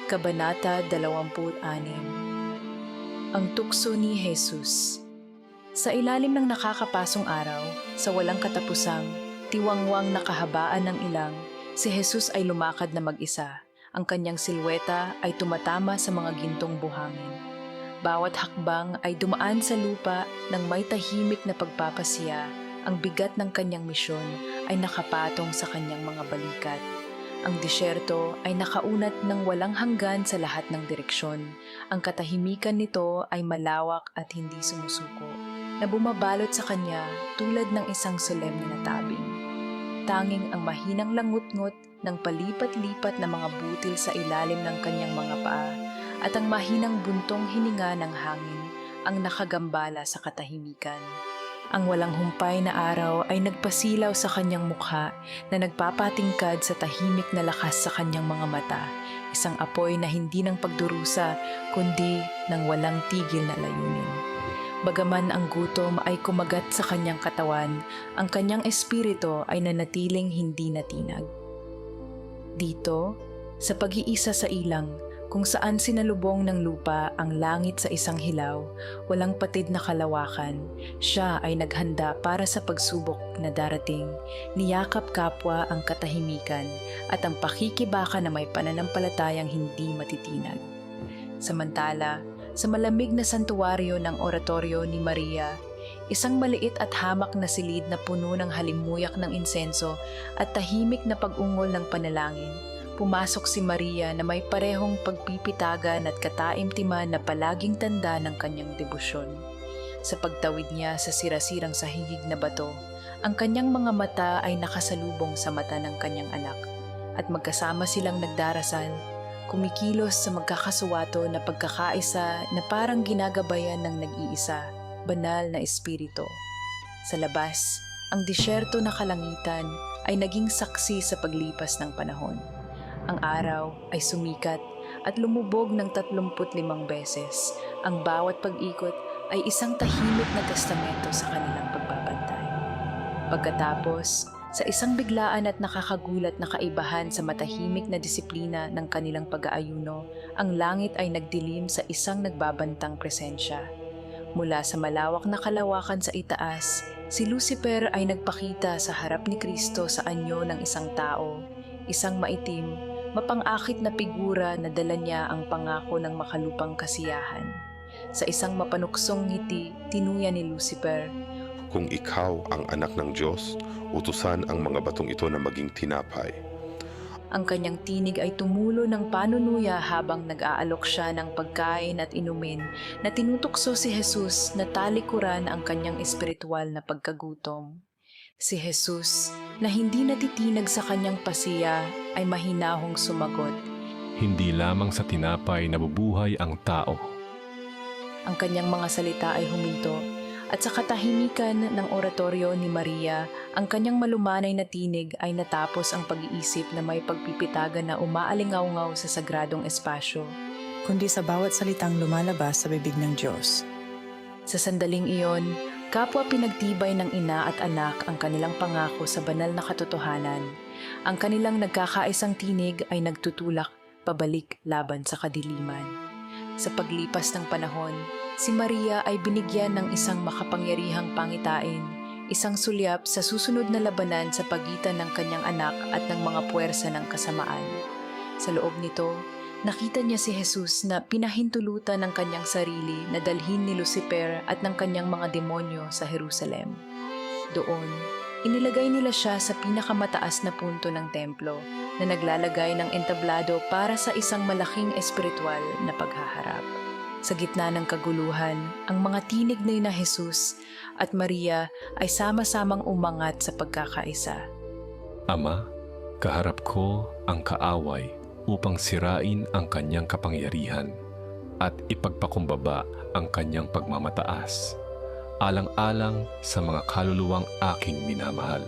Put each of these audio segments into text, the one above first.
Kabanata 26. Ang tukso ni Jesus. Sa ilalim ng nakakapasong araw, sa walang katapusang, tiwangwang na kahabaan ng ilang, si Jesus ay lumakad na mag-isa. Ang kanyang silweta ay tumatama sa mga gintong buhangin. Bawat hakbang ay dumaan sa lupa ng may tahimik na pagpapasiya. Ang bigat ng kanyang misyon ay nakapatong sa kanyang mga balikat. Ang disyerto ay nakaunat ng walang hanggan sa lahat ng direksyon. Ang katahimikan nito ay malawak at hindi sumusuko, na bumabalot sa kanya tulad ng isang solemne na tabing. Tanging ang mahinang langut-ngut ng palipat-lipat na mga butil sa ilalim ng kanyang mga paa at ang mahinang buntong hininga ng hangin ang nakagambala sa katahimikan. Ang walang humpay na araw ay nagpasilaw sa kanyang mukha na nagpapatingkad sa tahimik na lakas sa kanyang mga mata, isang apoy na hindi ng pagdurusa kundi ng walang tigil na layunin. Bagaman ang gutom ay kumagat sa kanyang katawan, ang kanyang espiritu ay nanatiling hindi natinag. Dito, sa pag-iisa sa ilang, kung saan sinalubong ng lupa ang langit sa isang hilaw, walang patid na kalawakan, siya ay naghanda para sa pagsubok na darating, niyakap kapwa ang katahimikan at ang pakikibaka na may pananampalatayang hindi matitinag. Samantala, sa malamig na santuwaryo ng oratoryo ni Maria, isang maliit at hamak na silid na puno ng halimuyak ng insenso at tahimik na pag-ungol ng panalangin, pumasok si Maria na may parehong pagpipitagan at kataimtiman na palaging tanda ng kanyang debosyon. Sa pagtawid niya sa sirasirang sahigig na bato, ang kanyang mga mata ay nakasalubong sa mata ng kanyang anak at magkasama silang nagdarasal, kumikilos sa magkakasuwato na pagkakaisa na parang ginagabayan ng nag-iisa, banal na espiritu. Sa labas, ang disyerto na kalangitan ay naging saksi sa paglipas ng panahon. Ang araw ay sumikat at lumubog ng 35 beses. Ang bawat pag-ikot ay isang tahimik na testamento sa kanilang pagbabantay. Pagkatapos, sa isang biglaan at nakakagulat na kaibahan sa matahimik na disiplina ng kanilang pag-aayuno, ang langit ay nagdilim sa isang nagbabantang presensya. Mula sa malawak na kalawakan sa itaas, si Lucifer ay nagpakita sa harap ni Kristo sa anyo ng isang tao, isang maitim, mapang-akit na figura na dala niya ang pangako ng makalupang kasiyahan. Sa isang mapanuksong ngiti, tinuya ni Lucifer, "Kung ikaw ang anak ng Diyos, utusan ang mga batong ito na maging tinapay." Ang kanyang tinig ay tumulo ng panunuya habang nag-aalok siya ng pagkain at inumin na tinutukso si Jesus na talikuran ang kanyang espiritual na pagkagutom. Si Jesus, na hindi natitinag sa kanyang pasiya, ay mahinahong sumagot, "Hindi lamang sa tinapay nabubuhay ang tao." Ang kanyang mga salita ay huminto, at sa katahimikan ng oratoryo ni Maria, ang kanyang malumanay na tinig ay natapos ang pag-iisip na may pagpipitagan na umaalingaw-ngaw sa sagradong espasyo, kundi sa bawat salitang lumalabas sa bibig ng Diyos. Sa sandaling iyon, kapwa pinagtibay ng ina at anak ang kanilang pangako sa banal na katotohanan. Ang kanilang nagkakaisang tinig ay nagtutulak pabalik laban sa kadiliman. Sa paglipas ng panahon, si Maria ay binigyan ng isang makapangyarihang pangitain, isang sulyap sa susunod na labanan sa pagitan ng kanyang anak at ng mga puwersa ng kasamaan. Sa loob nito, nakita niya si Jesus na pinahintulutan ng kanyang sarili na dalhin ni Lucifer at ng kanyang mga demonyo sa Jerusalem. Doon, inilagay nila siya sa pinakamataas na punto ng templo na naglalagay ng entablado para sa isang malaking espiritual na paghaharap. Sa gitna ng kaguluhan, ang mga tinig ni na Jesus at Maria ay sama-samang umangat sa pagkakaisa. "Ama, kaharap ko ang kaaway upang sirain ang kanyang kapangyarihan at ipagpakumbaba ang kanyang pagmamataas, alang-alang sa mga kaluluwang aking minamahal."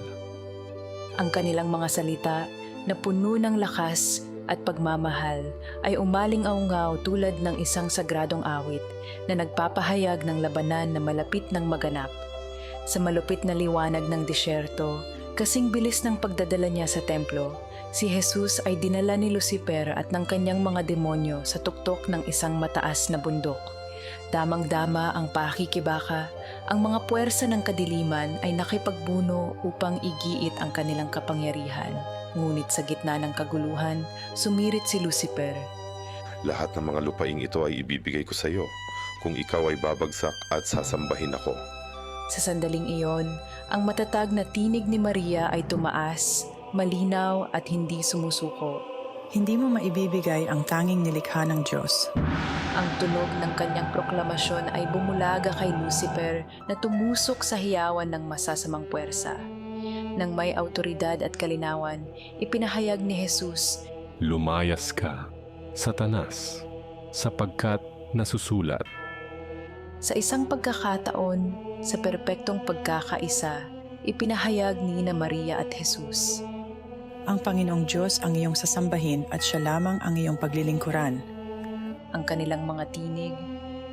Ang kanilang mga salita na puno ng lakas at pagmamahal ay umaling-aungaw tulad ng isang sagradong awit na nagpapahayag ng labanan na malapit ng maganap. Sa malupit na liwanag ng disyerto, kasing bilis ng pagdadala niya sa templo, Si Jesus ay dinala ni Lucifer at ng kanyang mga demonyo sa tuktok ng isang mataas na bundok. Damang-dama ang pakikibaka, ang mga puwersa ng kadiliman ay nakipagbuno upang igiit ang kanilang kapangyarihan. Ngunit sa gitna ng kaguluhan, sumirit si Lucifer. Lahat ng mga lupaing ito ay ibibigay ko sa iyo kung ikaw ay babagsak at sasambahin ako. Sa sandaling iyon, ang matatag na tinig ni Maria ay tumaas, malinaw at hindi sumusuko. Hindi mo maibibigay ang tanging nilikha ng Diyos. Ang tunog ng kanyang proklamasyon ay bumulaga kay Lucifer na tumusok sa hiyawan ng masasamang puwersa. Nang may autoridad at kalinawan, ipinahayag ni Jesus, Lumayas ka, Satanas, sapagkat nasusulat. sa isang pagkakataon, sa perpektong pagkakaisa, ipinahayag ni Maria at Jesus. Ang Panginoong Diyos ang iyong sasambahin at siya lamang ang iyong paglilingkuran. Ang kanilang mga tinig,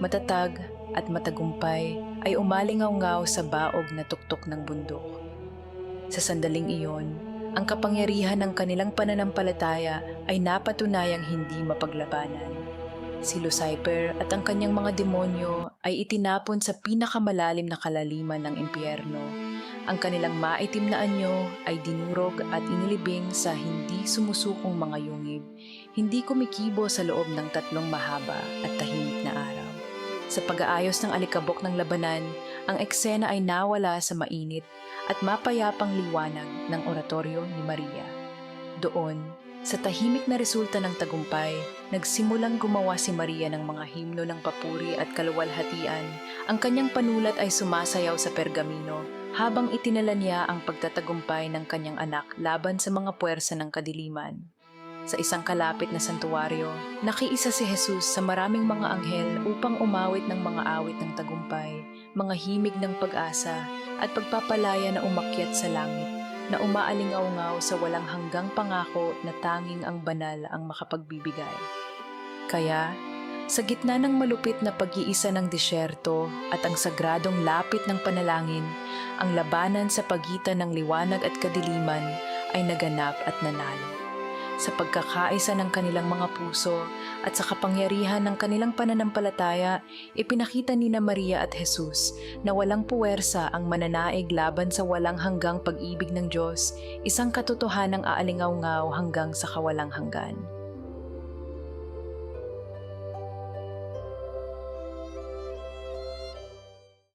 matatag at matagumpay ay umalingaw-ngaw sa baog na tuktok ng bundok. Sa sandaling iyon, ang kapangyarihan ng kanilang pananampalataya ay napatunayang hindi mapaglabanan. Si Lucifer at ang kanyang mga demonyo ay itinapon sa pinakamalalim na kalaliman ng impyerno. Ang kanilang maitim na anyo ay dinurog at inilibing sa hindi sumusukong mga yungib, hindi kumikibo sa loob ng 3 mahaba at tahimik na araw. Sa pag-aayos ng alikabok ng labanan, ang eksena ay nawala sa mainit at mapayapang liwanag ng oratoryo ni Maria. Doon, sa tahimik na resulta ng tagumpay, nagsimulang gumawa si Maria ng mga himno ng papuri at kaluwalhatian. Ang kanyang panulat ay sumasayaw sa pergamino habang itinala niya ang pagtatagumpay ng kanyang anak laban sa mga puwersa ng kadiliman. Sa isang kalapit na santuwaryo, nakiisa si Jesus sa maraming mga anghel upang umawit ng mga awit ng tagumpay, mga himig ng pag-asa at pagpapalaya na umakyat sa langit, na umaalingaw-ngaw sa walang hanggang pangako na tanging ang banal ang makapagbibigay. Kaya, sa gitna ng malupit na pag-iisa ng disyerto at ang sagradong lapit ng panalangin, ang labanan sa pagitan ng liwanag at kadiliman ay naganap at nanalo. Sa pagkakaisa ng kanilang mga puso at sa kapangyarihan ng kanilang pananampalataya, ipinakita ni Maria at Jesus na walang puwersa ang mananaig laban sa walang hanggang pag-ibig ng Diyos, isang katotohanang aalingaw-ngaw hanggang sa kawalang hanggan.